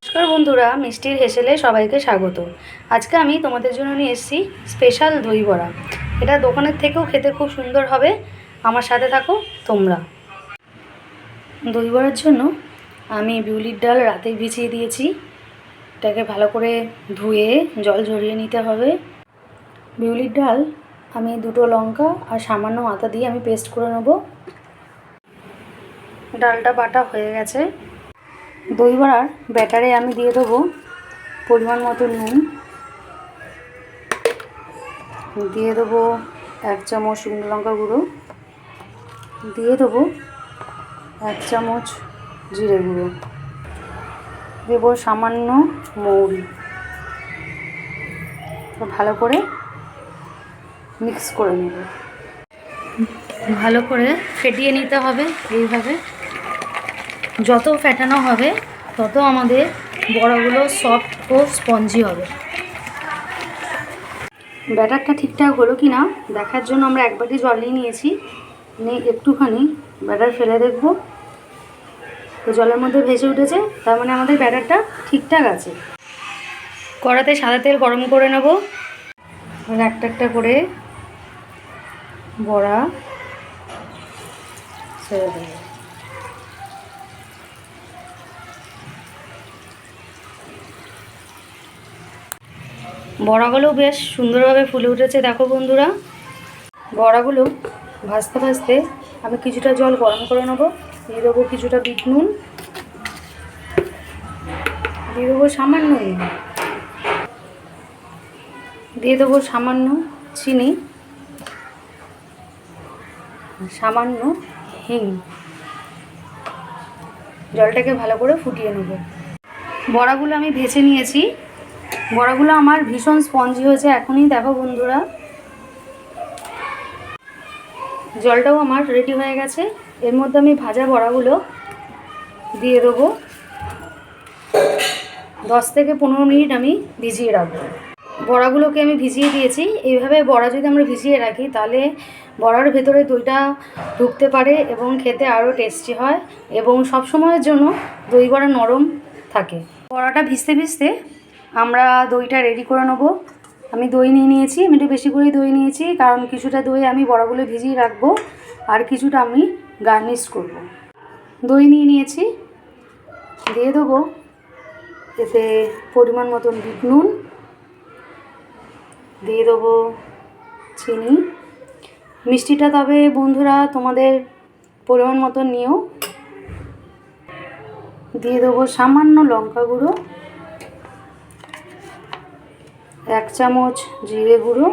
নমস্কার বন্ধুরা, মিষ্টির হেসেলে সবাইকে স্বাগত। আজকে আমি তোমাদের জন্য নিয়ে এসেছি স্পেশাল দই বড়া। এটা দোকানের থেকেও খেতে খুব সুন্দর হবে। আমার সাথে থাকো তোমরা। দই বড়ার জন্য আমি বিউলির ডাল রাতে ভিজিয়ে দিয়েছি। এটাকে ভালো করে ধুয়ে জল ঝরিয়ে নিতে হবে। বিউলির ডাল আমি 2টো লঙ্কা আর সামান্য আদা দিয়ে আমি পেস্ট করে নেব। ডালটা বাটা হয়ে গেছে। দই বড়ার ব্যাটারে আমি দিয়ে দেবো পরিমাণ মতো নুন, দিয়ে দেবো 1 চামচ শুকনো লঙ্কা গুঁড়ো, দিয়ে দেবো 1 চামচ জিরে গুঁড়ো, দেবো সামান্য মৌরি। ভালো করে মিক্স করে নেব। ভালো করে ফেটিয়ে নিতে হবে। এইভাবে যত ফেটানো হবে তত আমাদের বড়াগুলো সফট ও স্পঞ্জি হবে। ব্যাটারটা ঠিকঠাক হলো কি না দেখার জন্য আমরা 1 বাটি জল নিয়েছি। একটুখানি ব্যাটার ফেলে দেখব। তো জলের মধ্যে ভেসে উঠেছে, তার মানে আমাদের ব্যাটারটা ঠিকঠাক আছে। কড়াতে সাদা তেল গরম করে নেব। একটা একটা করে বড়া ছেড়ে দেব। বড়াগুলো বেশ সুন্দরভাবে ফুলে উঠেছে। দেখো বন্ধুরা, বড়াগুলো ভাজতে ভাজতে আমি কিছুটা জল গরম করে নেব। দিয়ে দেবো কিছুটা বিট নুন, দিয়ে দেবো সামান্য নুন, দিয়ে দেবো সামান্য চিনি, সামান্য হিং। জলটাকে ভালো করে ফুটিয়ে নেব। বড়াগুলো আমি ভেজে নিয়েছি। বড়াগুলো আমার ভীষণ স্পঞ্জি হয়েছে এখনই। দেখো বন্ধুরা, জলটাও আমার রেডি হয়ে গেছে। এর মধ্যে আমি ভাজা বড়াগুলো দিয়ে দেবো। 10 থেকে 15 মিনিট আমি ভিজিয়ে রাখবো। বড়াগুলোকে আমি ভিজিয়ে দিয়েছি। এইভাবে বড়া যদি আমরা ভিজিয়ে রাখি তাহলে বড়ার ভেতরে দইটা ঢুকতে পারে এবং খেতে আরও টেস্টি হয় এবং সব সময়ের জন্য দই বড়া নরম থাকে। বড়াটা ভিজতে ভিজতে আমরা দইটা রেডি করে নেব। আমি দই নিয়েছি। আমি একটু বেশি করেই দই নিয়েছি, কারণ কিছুটা দই আমি বড়াগুলো ভিজিয়ে রাখবো আর কিছুটা আমি গার্নিশ করব। দই নিয়েছি, দিয়ে দেবো এতে পরিমাণ মতন বিট নুন, দিয়ে দেবো চিনি। মিষ্টিটা তবে বন্ধুরা তোমাদের পরিমাণ মতন নিও। দিয়ে দেবো সামান্য লঙ্কা গুঁড়ো, 1 চামচ জিরে গুঁড়ো,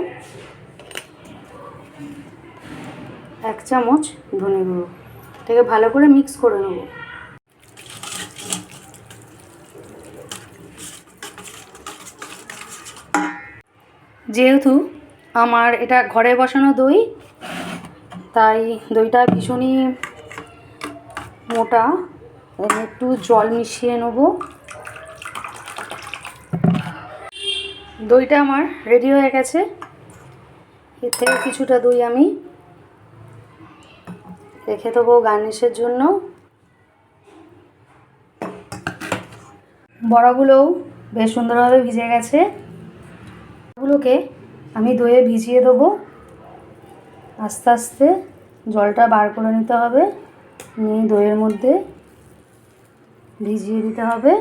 1 চামচ ধনে গুঁড়ো। এটাকে ভালো করে মিক্স করে নেব। যেহেতু আমার এটা ঘরে বসানো দই, তাই দইটা ভীষণই মোটা। একটু জল মিশিয়ে নেব। দইটা আমার রেডি হয়ে গেছে। এর থেকে কিছুটা দই আমি রেখে দেবো গার্নিশের জন্য। বড়াগুলোও বেশ সুন্দরভাবে ভিজে গেছে। বড়াগুলোকে আমি দইয়ে ভিজিয়ে দেবো। আস্তে আস্তে জলটা বার করে নিতে হবে, নিয়ে দইয়ের মধ্যে ভিজিয়ে দিতে হবে।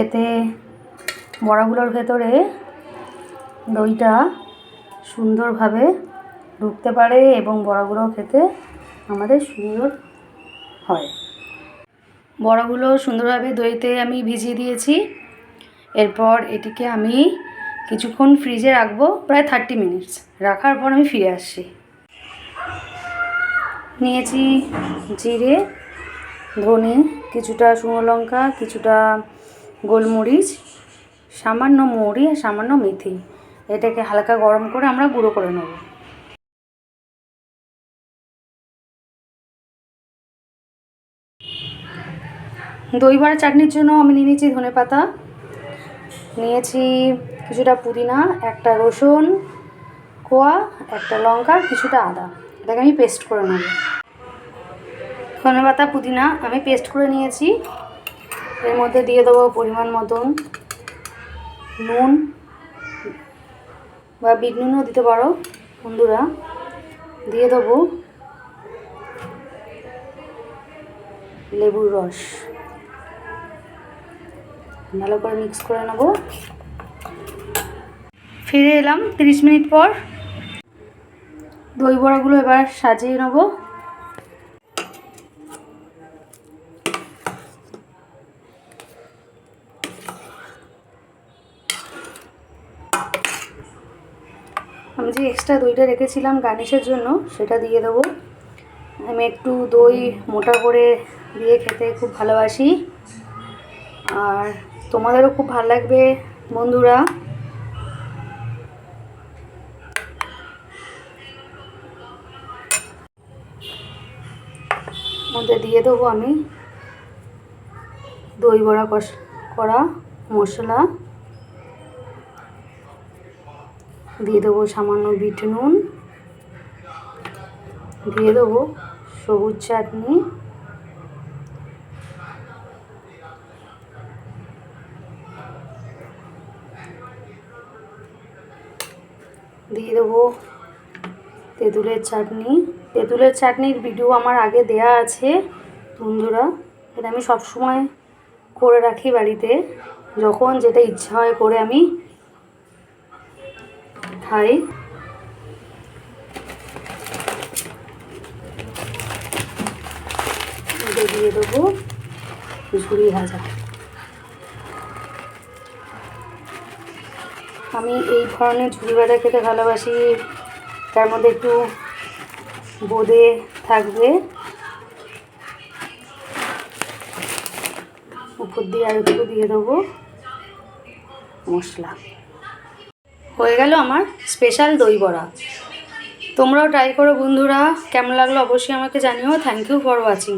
এতে বড়াগুলোর ভেতরে দইটা সুন্দরভাবে ঢুকতে পারে এবং বড়াগুলো খেতে আমাদের সুন্দর হয়। বড়াগুলো সুন্দরভাবে দইতে আমি ভিজিয়ে দিয়েছি। এরপর এটিকে আমি কিছুক্ষণ ফ্রিজে রাখবো, প্রায় 30 মিনিটস। রাখার পর আমি ফিরে আসছি। নিয়েছি জিরে, ধনে, কিছুটা শুকনো লঙ্কা, কিছুটা গোলমরিচ, সামান্য মৌরি আর সামান্য মেথি। এটাকে হালকা গরম করে আমরা গুঁড়ো করে নেব। দই বড়া চাটনির জন্য আমি নিয়েছি ধনেপাতা, নিয়েছি কিছুটা পুদিনা, একটা রসুন কোয়া, একটা লঙ্কা, কিছুটা আদা। এটাকে আমি পেস্ট করে নেব। ধনেপাতা পুদিনা আমি পেস্ট করে নিয়েছি। এর মধ্যে দিয়ে দেবো পরিমাণ মতন নুন বা বিট নুনও দিতে পারো বন্ধুরা। দিয়ে দেবো লেবুর রস, ভালো করে মিক্স করে নেব। ফিরে এলাম 30 মিনিট পর। দই বড়াগুলো এবার সাজিয়ে নেব। আমি যে এক্সট্রা দইটা রেখেছিলাম গার্নিশের জন্য সেটা দিয়ে দেবো। আমি একটু দই মোটা করে দিয়ে খেতে খুব ভালোবাসি, আর তোমাদেরও খুব ভালো লাগবে বন্ধুরা। মধ্যে দিয়ে দেবো আমি দই বড়া করা মশলা, দিয়ে দেবো সামান্য বিট নুন, দিয়ে দেবো সবুজ চাটনি, দিয়ে দেবো তেঁতুলের চাটনি। তেঁতুলের চাটনির ভিডিও আমার আগে দেয়া আছে বন্ধুরা। এটা আমি সবসময় করে রাখি বাড়িতে, যখন যেটা ইচ্ছা হয় করে আমি খাই। দিয়ে দেবো ঝুরি ভাজা। আমি এই ধরনের ঝুরি ভাজা খেতে ভালোবাসি, তার মধ্যে একটু বোঁদে থাকবে, উপর দিয়ে আর একটু দিয়ে দেবো মশলা। হয়ে গেল আমার স্পেশাল দই বড়া। তোমরাও ট্রাই করো বন্ধুরা, কেমন লাগলো অবশ্যই আমাকে জানিও। Thank you for watching.